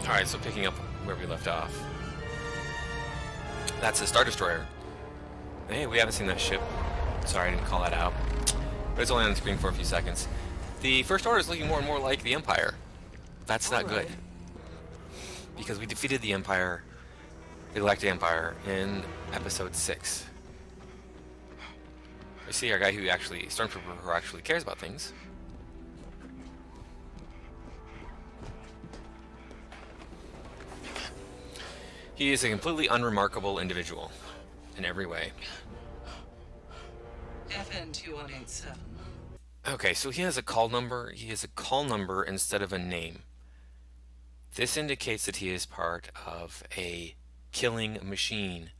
Alright, so picking up where we left off. That's a Star Destroyer. Hey, we haven't seen that ship. Sorry, I didn't call that out. But it's only on the screen for a few seconds. The First Order is looking more and more like the Empire. That's not good. Because we defeated the Empire, the Galactic Empire, in Episode 6. We see our guy who actually, Stormtrooper, who actually cares about things. He is a completely unremarkable individual in every way. FN 2187. Okay, so he has a call number. He has a call number instead of a name. This indicates that he is part of a killing machine.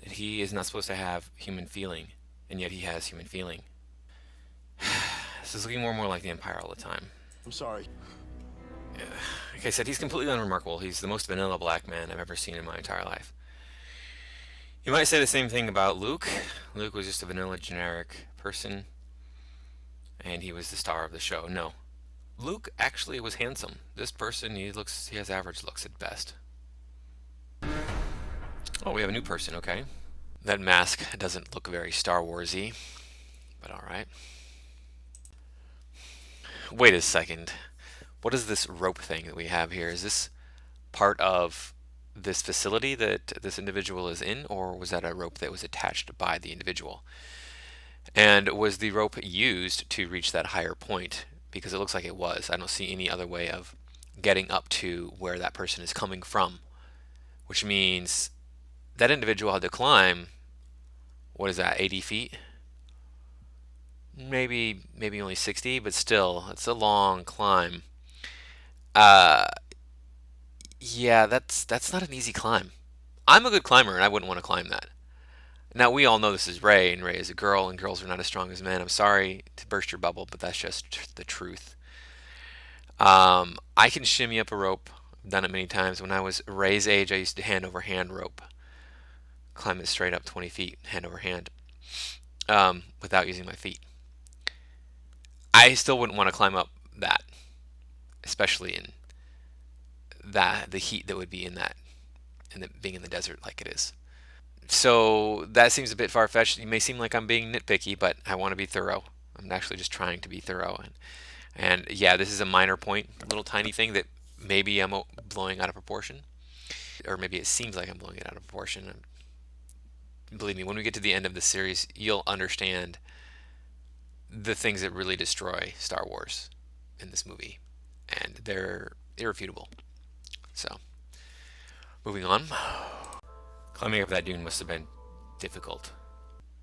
That he is not supposed to have human feeling, and yet he has human feeling. This is looking more and more like the Empire all the time. I'm sorry. Like I said, he's completely unremarkable. He's the most vanilla black man I've ever seen in my entire life. You might say the same thing about Luke. Luke was just a vanilla generic person, and he was the star of the show. No. Luke actually was handsome. This person, he has average looks at best. Oh, we have a new person, okay. That mask doesn't look very Star Wars-y, but alright. Wait a second. What is this rope thing that we have here? Is this part of this facility that this individual is in, or was that a rope that was attached by the individual? And was the rope used to reach that higher point? Because it looks like it was. I don't see any other way of getting up to where that person is coming from, which means that individual had to climb, what is that, 80 feet? Maybe only 60, but still, it's a long climb. Yeah, that's not an easy climb. I'm a good climber, and I wouldn't want to climb that. Now, we all know this is Rey, and Rey is a girl, and girls are not as strong as men. I'm sorry to burst your bubble, but that's just the truth. I can shimmy up a rope. I've done it many times. When I was Rey's age, I used to hand over hand rope. Climb it straight up 20 feet, hand over hand, without using my feet. I still wouldn't want to climb up that, especially in the heat that would be in that, being in the desert like it is. So that seems a bit far-fetched. It may seem like I'm being nitpicky, but I want to be thorough. I'm actually just trying to be thorough. And yeah, this is a minor point, a little tiny thing that maybe I'm blowing out of proportion. Or maybe it seems like I'm blowing it out of proportion. And believe me, when we get to the end of the series, you'll understand the things that really destroy Star Wars in this movie. And they're irrefutable. So, moving on. Climbing up that dune must have been difficult.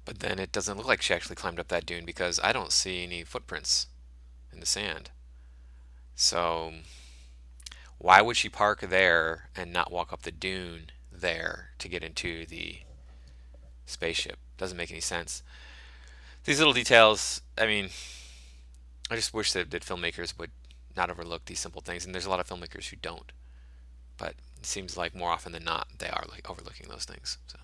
But then it doesn't look like she actually climbed up that dune because I don't see any footprints in the sand. So, why would she park there and not walk up the dune there to get into the spaceship? Doesn't make any sense. These little details, I mean, I just wish that filmmakers would not overlook these simple things. And there's a lot of filmmakers who don't. But it seems like more often than not, they are overlooking those things. So.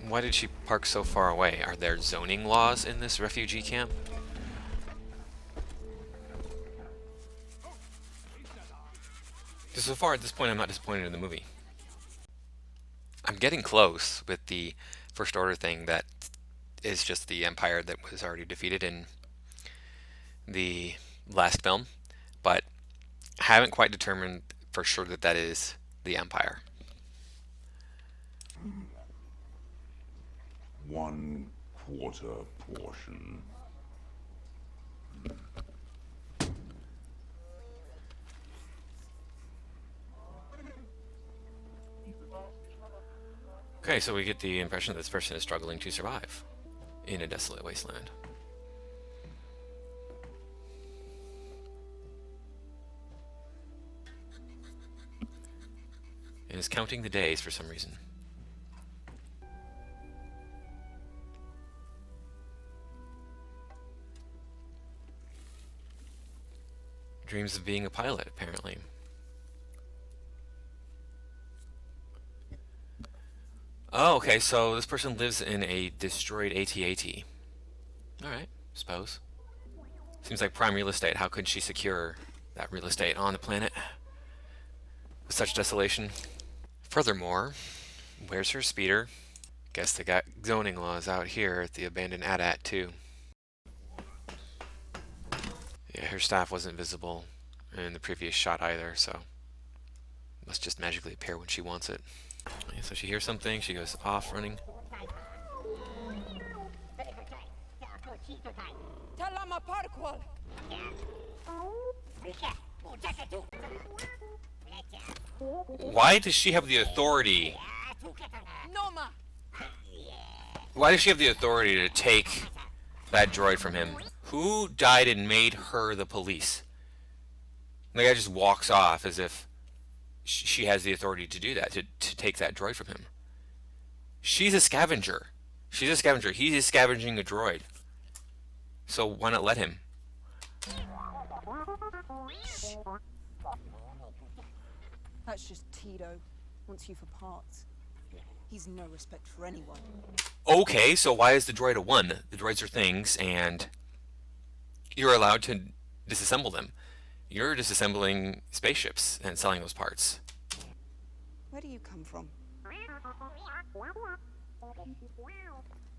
Why did she park so far away? Are there zoning laws in this refugee camp? So far at this point, I'm not disappointed in the movie. I'm getting close with the First Order thing that is just the Empire that was already defeated in the last film, but haven't quite determined for sure that that is the Empire. 1/4 portion. Okay, so we get the impression that this person is struggling to survive in a desolate wasteland. And is counting the days for some reason. Dreams of being a pilot, apparently. Oh, okay, so this person lives in a destroyed AT-AT. Alright, suppose. Seems like prime real estate. How could she secure that real estate on the planet with such desolation? Furthermore, where's her speeder? Guess they got zoning laws out here at the abandoned AT-AT too. Yeah, her staff wasn't visible in the previous shot either, so must just magically appear when she wants it. Yeah, so she hears something, she goes off running. Why does she have the authority? Why does she have the authority to take that droid from him? Who died and made her the police? The guy just walks off as if she has the authority to do that, to take that droid from him. She's a scavenger. She's a scavenger. He's scavenging a droid. So why not let him? That's just Tito. Wants you for parts. He's no respect for anyone. Okay, so why is the droid a 1? The droids are things, and you're allowed to disassemble them. You're disassembling spaceships and selling those parts. Where do you come from?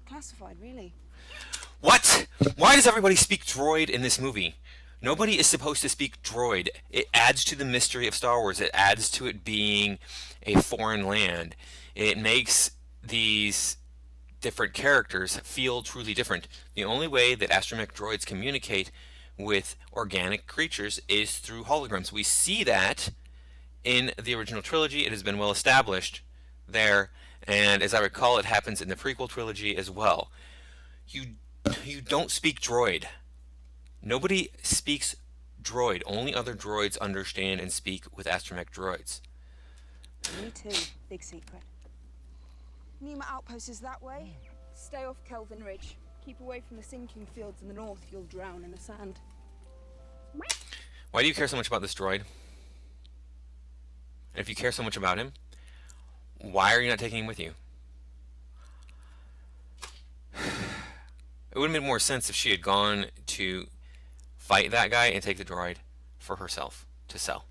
Classified, really? What? Why does everybody speak droid in this movie? Nobody is supposed to speak droid. It adds to the mystery of Star Wars. It adds to it being a foreign land. It makes these different characters feel truly different. The only way that astromech droids communicate with organic creatures is through holograms. We see that in the original trilogy. It has been well established there, and as I recall, it happens in the prequel trilogy as well. You don't speak droid. Nobody speaks droid. Only other droids understand and speak with astromech droids. Me too. Big secret. Nima Outpost is that way. Stay off Kelvin Ridge. Keep away from the sinking fields in the north. You'll drown in the sand. Why do you care so much about this droid? And if you care so much about him, why are you not taking him with you? It would have made more sense if she had gone to fight that guy and take the droid for herself to sell.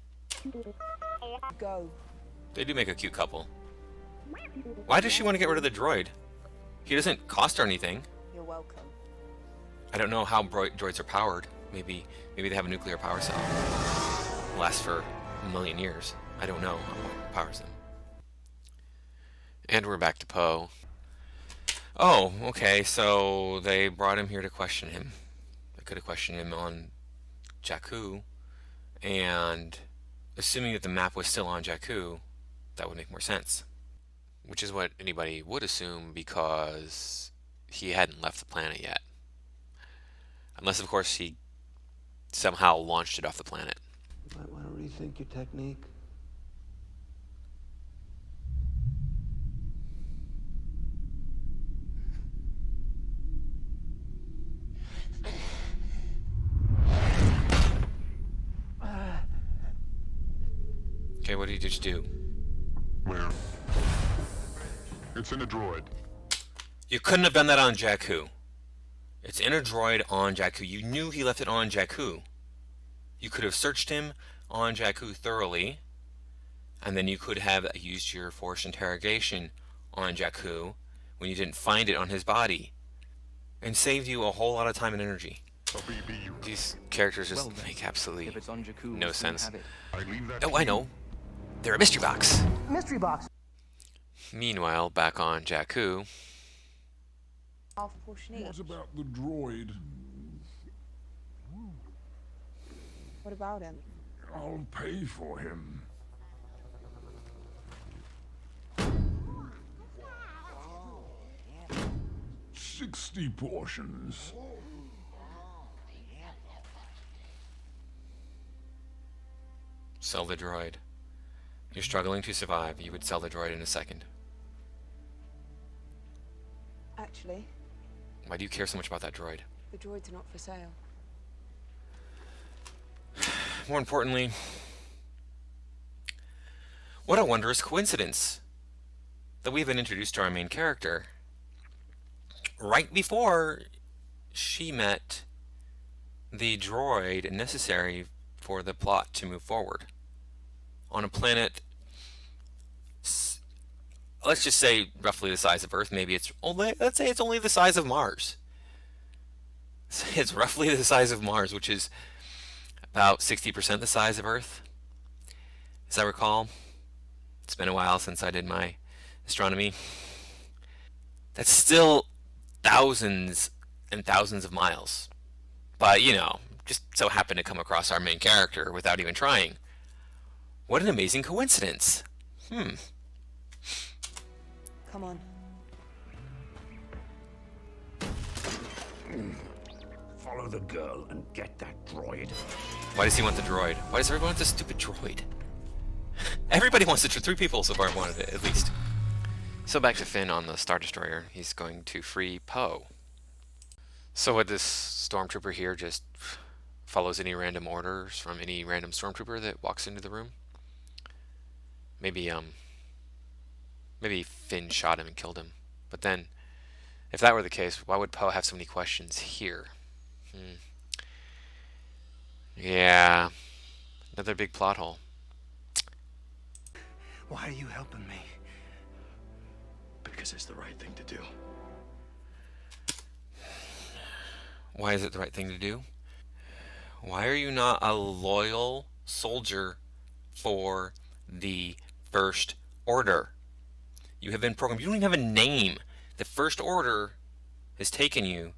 Go. They do make a cute couple. Why does she want to get rid of the droid? He doesn't cost her anything. You're welcome. I don't know how droids are powered. Maybe they have a nuclear power cell. Lasts for a million years. I don't know what powers them. And we're back to Poe. Oh, okay, so they brought him here to question him. They could have questioned him on Jakku, and assuming that the map was still on Jakku, that would make more sense. Which is what anybody would assume, because he hadn't left the planet yet. Unless, of course, he somehow launched it off the planet. You might want to rethink your technique. Okay, what did you just do? Where? It's in a droid. You couldn't have done that on Jakku. It's in a droid on Jakku. You knew he left it on Jakku. You could have searched him on Jakku thoroughly, and then you could have used your forced interrogation on Jakku when you didn't find it on his body, and saved you a whole lot of time and energy. These characters just make absolutely no sense. Oh, I know. They're a mystery box. Mystery box. Meanwhile, back on Jakku, Half portion each. What about the droid? What about him? I'll pay for him. $60 portions. sell the droid. You're struggling to survive. You would sell the droid in a second. Actually, Why do you care so much about that droid? the droids are not for sale. More importantly, what a wondrous coincidence. that we've been introduced to our main character right before she met the droid necessary for the plot to move forward. On a planet, let's just say roughly the size of Earth. Maybe it's only, let's say it's only the size of Mars. It's roughly the size of Mars, which is about 60% the size of Earth, as I recall. It's been a while since I did my astronomy. That's still thousands and thousands of miles. But, you know, just so happened to come across our main character without even trying. What an amazing coincidence. Come on. Follow the girl and get that droid. Why does he want the droid? Why does everyone want this stupid droid? Everybody wants it. 3 people so far wanted it, at least. So back to Finn on the Star Destroyer. He's going to free Poe. So would this stormtrooper here just follows any random orders from any random stormtrooper that walks into the room? Maybe Finn shot him and killed him. But then, if that were the case, why would Poe have so many questions here? Yeah, another big plot hole. Why are you helping me? Because it's the right thing to do. Why is it the right thing to do? Why are you not a loyal soldier for the First Order? You have been programmed. You don't even have a name. The First Order has taken you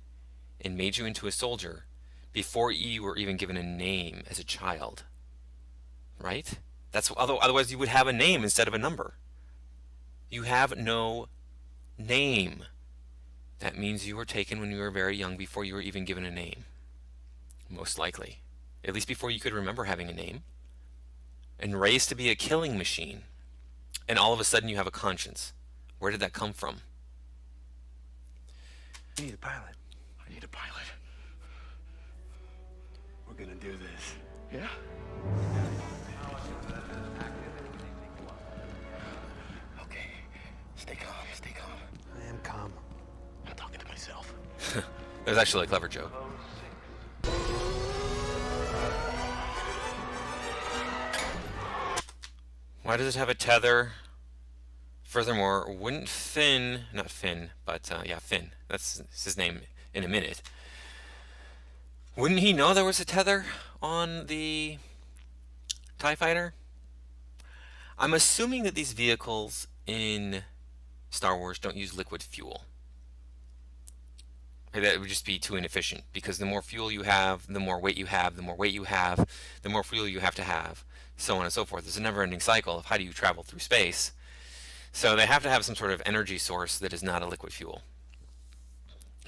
and made you into a soldier before you were even given a name as a child. Right? Otherwise you would have a name instead of a number. You have no name. That means you were taken when you were very young before you were even given a name. Most likely. At least before you could remember having a name. And raised to be a killing machine. And all of a sudden you have a conscience. Where did that come from? You need a pilot. I need a pilot. We're gonna do this. Yeah? Okay. Stay calm, stay calm. I am calm. I'm talking to myself. That was actually a clever joke. Why does it have a tether? Furthermore, wouldn't Finn, not Finn, but yeah, Finn, that's his name in a minute. Wouldn't he know there was a tether on the TIE Fighter? I'm assuming that these vehicles in Star Wars don't use liquid fuel. That would just be too inefficient, because the more fuel you have, the more weight you have, the more weight you have, the more fuel you have to have, so on and so forth. It's a never-ending cycle of how do you travel through space. So they have to have some sort of energy source that is not a liquid fuel.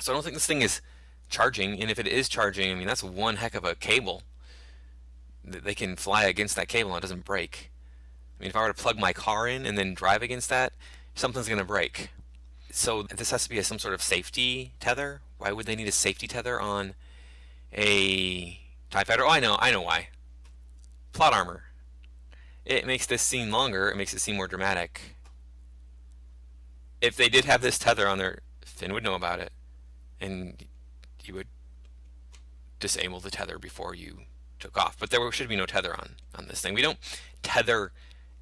So I don't think this thing is charging, and if it is charging, I mean, that's one heck of a cable. They can fly against that cable and it doesn't break. I mean, if I were to plug my car in and then drive against that, something's going to break. So this has to be some sort of safety tether. Why would they need a safety tether on a TIE Fighter? Oh, I know why. Plot armor. It makes this scene longer. It makes it seem more dramatic. If they did have this tether on there, Finn would know about it, and you would disable the tether before you took off. But there should be no tether on this thing. We don't tether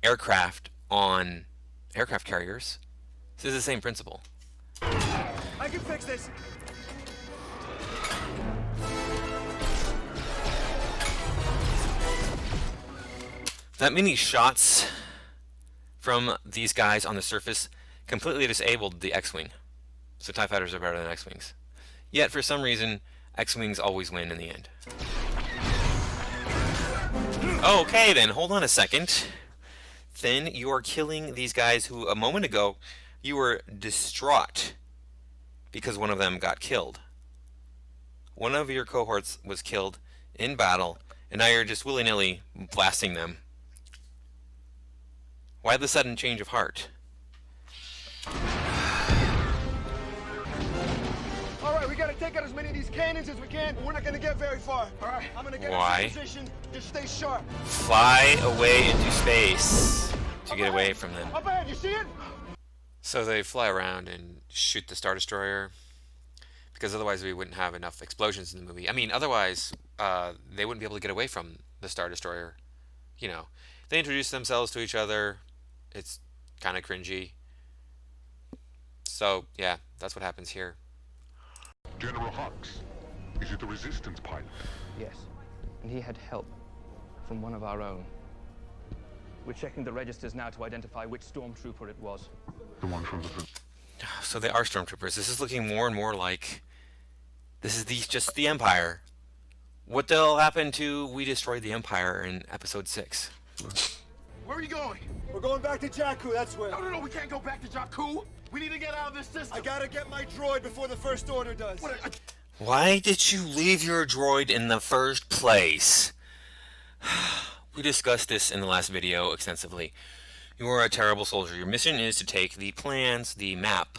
aircraft on aircraft carriers. This is the same principle. I can fix this. That many shots from these guys on the surface completely disabled the X-Wing. So TIE Fighters are better than X-Wings. Yet, for some reason, X-Wings always win in the end. Okay then, hold on a second. Finn, you are killing these guys who, a moment ago, you were distraught because one of them got killed. One of your cohorts was killed in battle, and now you're just willy-nilly blasting them. Why the sudden change of heart? Alright, we gotta take out as many of these cannons as we can, but we're not gonna get very far. Alright, I'm gonna get Why? in position. Just stay sharp. Fly away into space to get away from them. Up ahead, you see it? So they fly around and shoot the Star Destroyer because otherwise we wouldn't have enough explosions in the movie. I mean, otherwise they wouldn't be able to get away from the Star Destroyer. You know, they introduce themselves to each other. It's kind of cringy. So yeah, that's what happens here. General Hux, is it the Resistance pilot? Yes, and he had help from one of our own. We're checking the registers now to identify which stormtrooper it was. The one from the... So they are stormtroopers. This is looking more and more like this is just the Empire. What the hell happened to we destroyed the Empire in Episode 6? Where are you going? We're going back to Jakku, that's where. No, we can't go back to Jakku. We need to get out of this system. I gotta get my droid before the First Order does. Why did you leave your droid in the first place? We discussed this in the last video extensively. You are a terrible soldier. Your mission is to take the plans, the map,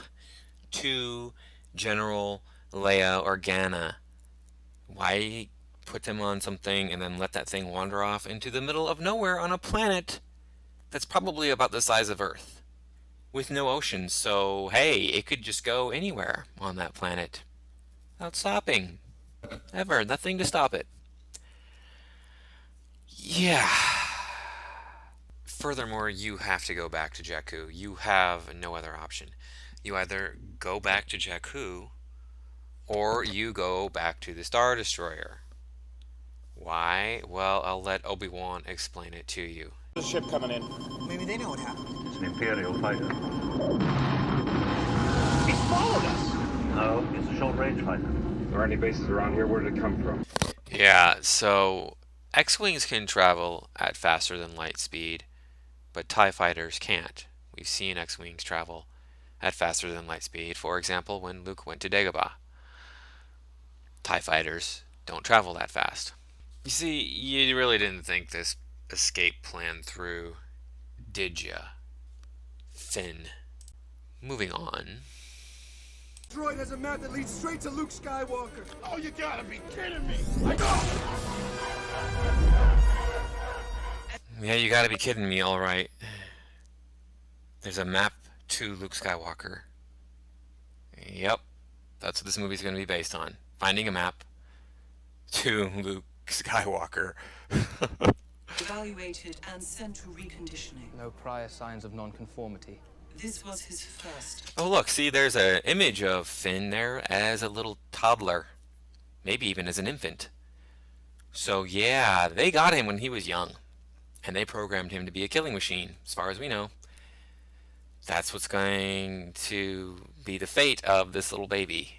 to General Leia Organa. Why put them on something and then let that thing wander off into the middle of nowhere on a planet that's probably about the size of Earth, with no oceans? So, hey, it could just go anywhere on that planet without stopping. Ever. Nothing to stop it. Yeah. Furthermore, you have to go back to Jakku. You have no other option. You either go back to Jakku or you go back to the Star Destroyer. Why? Well, I'll let Obi-Wan explain it to you. There's a ship coming in. Maybe they know what happened. It's an Imperial fighter. He followed us! No, it's a short-range fighter. There aren't any bases around here. Where did it come from? Yeah, so X-Wings can travel at faster than light speed, but TIE fighters can't. We've seen X-Wings travel at faster than light speed. For example, when Luke went to Dagobah. TIE fighters don't travel that fast. You see, you really didn't think this escape plan through, did ya, Finn? Moving on. Droid has a map that leads straight to Luke Skywalker. Oh, you gotta be kidding me! I go! Yeah, you gotta be kidding me, alright. There's a map to Luke Skywalker. Yep, that's what this movie's gonna be based on. Finding a map to Luke Skywalker. Evaluated and sent to reconditioning. No prior signs of nonconformity. This was his first. Oh look, see there's an image of Finn there as a little toddler. Maybe even as an infant. So yeah, they got him when he was young. And they programmed him to be a killing machine, as far as we know. That's what's going to be the fate of this little baby.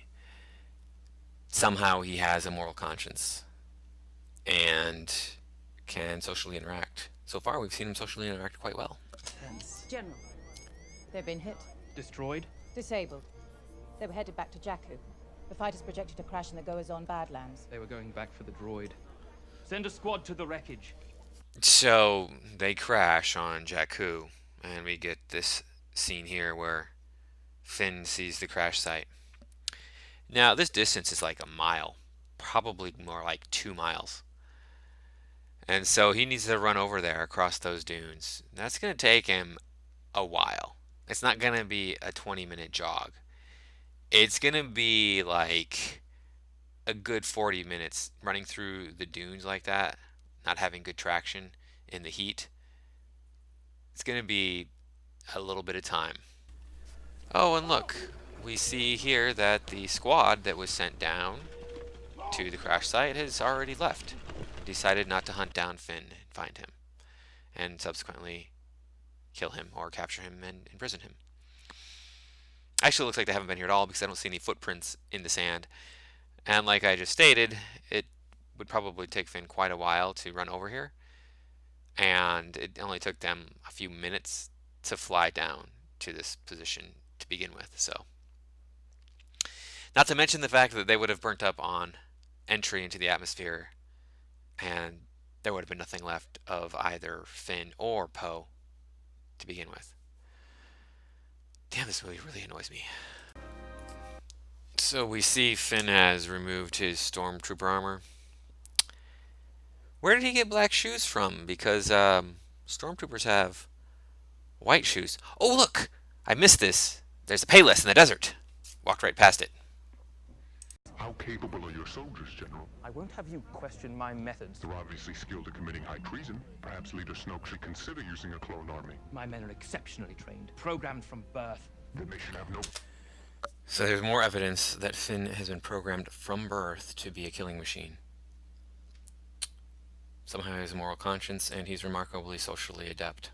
Somehow he has a moral conscience. And can socially interact. So far we've seen him socially interact quite well. General, they've been hit. Destroyed? Disabled. They were headed back to Jakku. The fighters projected a crash in the Goazon Badlands. They were going back for the droid. Send a squad to the wreckage. So they crash on Jakku, and we get this scene here where Finn sees the crash site. Now this distance is like a mile, probably more like 2 miles. And so he needs to run over there across those dunes. That's going to take him a while. It's not going to be a 20-minute jog. It's going to be like a good 40 minutes running through the dunes like that, not having good traction in the heat. It's going to be a little bit of time. Oh, and look, we see here that the squad that was sent down to the crash site has already left. Decided not to hunt down Finn and find him, and subsequently kill him or capture him and imprison him. Actually, it looks like they haven't been here at all because I don't see any footprints in the sand. And like I just stated, it would probably take Finn quite a while to run over here. And it only took them a few minutes to fly down to this position to begin with. So, not to mention the fact that they would have burnt up on entry into the atmosphere, and there would have been nothing left of either Finn or Poe to begin with. Damn, this movie really annoys me. So we see Finn has removed his stormtrooper armor. Where did he get black shoes from? Because stormtroopers have white shoes. Oh look! I missed this. There's a Payless in the desert. Walked right past it. How capable are your soldiers, General? I won't have you question my methods. They're obviously skilled at committing high treason. Perhaps Leader Snoke should consider using a clone army. My men are exceptionally trained, programmed from birth. Then they should have no... So there's more evidence that Finn has been programmed from birth to be a killing machine. Somehow he has a moral conscience, and he's remarkably socially adept.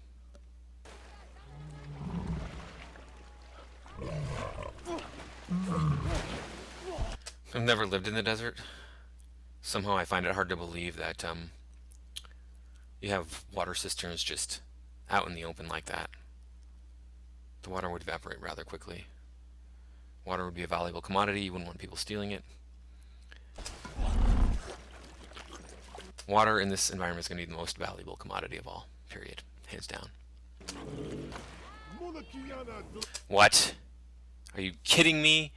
I've never lived in the desert. Somehow I find it hard to believe that you have water cisterns just out in the open like that. The water would evaporate rather quickly. Water would be a valuable commodity. You wouldn't want people stealing it. Water in this environment is going to be the most valuable commodity of all. Period. Hands down. What? Are you kidding me?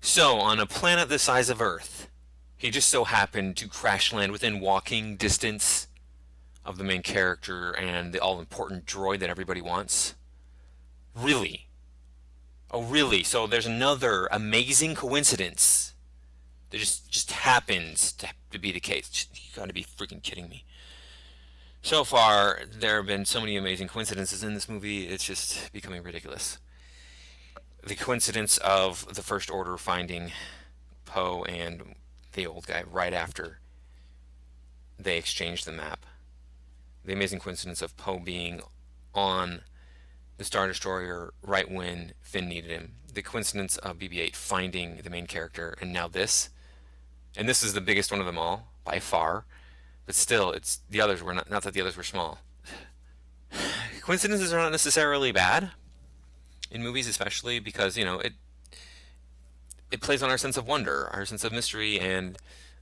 So, on a planet the size of Earth, he just so happened to crash land within walking distance of the main character and the all-important droid that everybody wants? Really? Oh, really? So there's another amazing coincidence that just happens to be the case. You gotta be freaking kidding me. So far, there have been so many amazing coincidences in this movie, it's just becoming ridiculous. The coincidence of the First Order finding Poe and the old guy right after they exchanged the map. The amazing coincidence of Poe being on the Star Destroyer right when Finn needed him. The coincidence of BB-8 finding the main character, and now this. And this is the biggest one of them all, by far. But still, it's the others were not that the others were small. Coincidences are not necessarily bad in movies, especially because, you know, it plays on our sense of wonder, our sense of mystery, and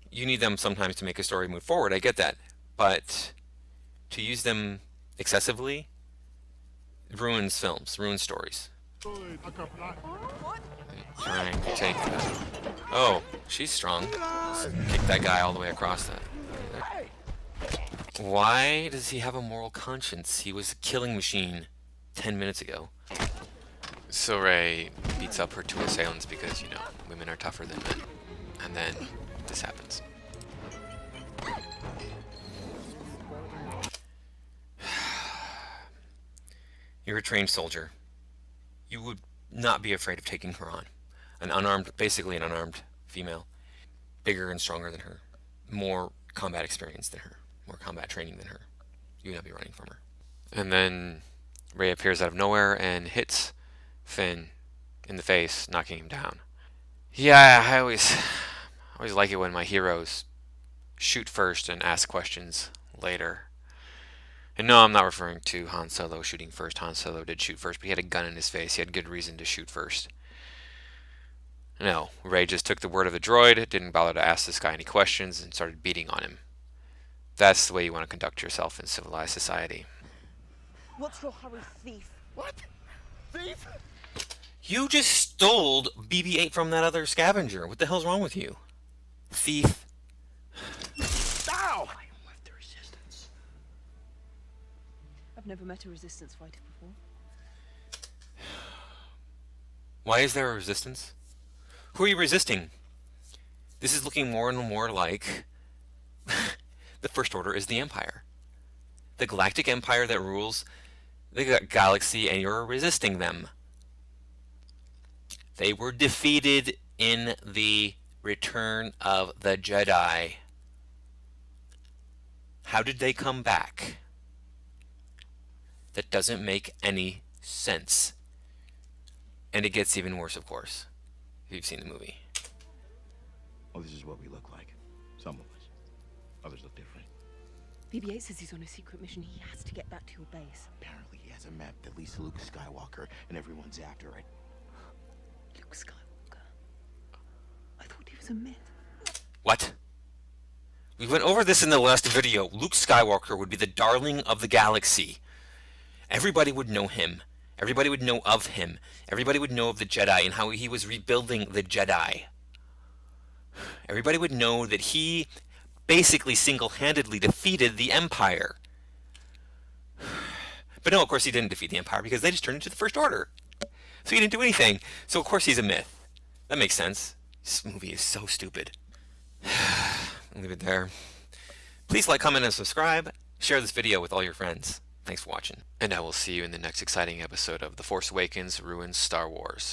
you need them sometimes to make a story move forward. I get that. But to use them excessively ruins films, ruins stories. Trying to take that. Oh, she's strong. Let's kick that guy all the way across that. Why does he have a moral conscience? He was a killing machine 10 minutes ago. So Rey beats up her two assailants because, you know, women are tougher than men. And then this happens. You're a trained soldier. You would not be afraid of taking her on. Basically an unarmed female. Bigger and stronger than her. More combat experience than her. More combat training than her. You would not be running from her. And then Rey appears out of nowhere and hits Finn in the face, knocking him down. Yeah, I always like it when my heroes shoot first and ask questions later. And no, I'm not referring to Han Solo shooting first. Han Solo did shoot first, but he had a gun in his face. He had good reason to shoot first. No, Rey just took the word of the droid, didn't bother to ask this guy any questions, and started beating on him. That's the way you want to conduct yourself in civilized society. What's your hurry, thief? What? Thief? You just stole BB-8 from that other scavenger. What the hell's wrong with you? Thief. Ow! I am with the resistance. I've never met a resistance fighter before. Why is there a resistance? Who are you resisting? This is looking more and more like the First Order is the Empire. The galactic empire that rules the galaxy, and you're resisting them. They were defeated in the Return of the Jedi. How did they come back? That doesn't make any sense. And it gets even worse, of course, if you've seen the movie. Well, this is what we look like. Some of us. Others look different. BB-8 says he's on a secret mission. He has to get back to your base. Apparently he has a map that leads to Luke Skywalker, and everyone's after it. Luke Skywalker. I thought he was a myth. What? We went over this in the last video. Luke Skywalker would be the darling of the galaxy. Everybody would know him. Everybody would know of him. Everybody would know of the Jedi and how he was rebuilding the Jedi. Everybody would know that he basically single-handedly defeated the Empire. But no, of course he didn't defeat the Empire because they just turned into the First Order. So he didn't do anything. So of course he's a myth. That makes sense. This movie is so stupid. I'll leave it there. Please like, comment, and subscribe. Share this video with all your friends. Thanks for watching. And I will see you in the next exciting episode of The Force Awakens Ruins Star Wars.